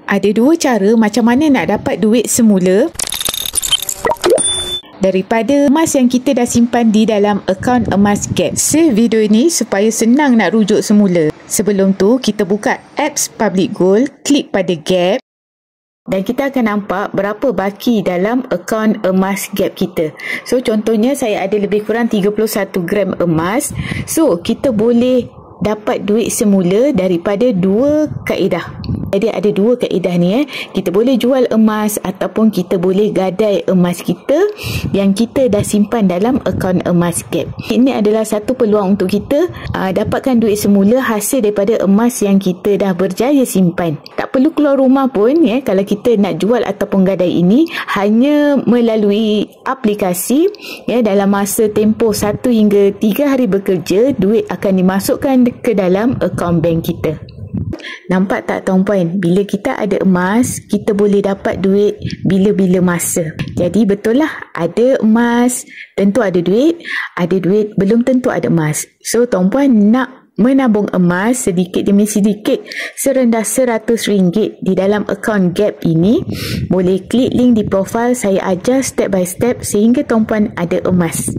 Ada dua cara macam mana nak dapat duit semula daripada emas yang kita dah simpan di dalam akaun emas Gap. Save video ini supaya senang nak rujuk semula. Sebelum tu, kita buka apps Public Gold, klik pada Gap dan kita akan nampak berapa baki dalam akaun emas Gap kita. So, contohnya saya ada lebih kurang 31 gram emas. So, kita boleh dapat duit semula daripada dua kaedah. Jadi ada dua kaedah ni kita boleh jual emas ataupun kita boleh gadai emas kita yang kita dah simpan dalam akaun emas Gap. Ini adalah satu peluang untuk kita dapatkan duit semula hasil daripada emas yang kita dah berjaya simpan. Tak perlu keluar rumah pun kalau kita nak jual ataupun gadai ini, hanya melalui aplikasi dalam masa tempoh 1 hingga 3 hari bekerja, duit akan dimasukkan ke dalam akaun bank kita. Nampak tak tuan-puan? Bila kita ada emas, kita boleh dapat duit bila-bila masa. Jadi betul lah, ada emas, tentu ada duit belum tentu ada emas. So tuan-puan nak menabung emas sedikit demi sedikit serendah RM100 di dalam akaun Gap ini, boleh klik link di profil, saya ajar step by step sehingga tuan-puan ada emas.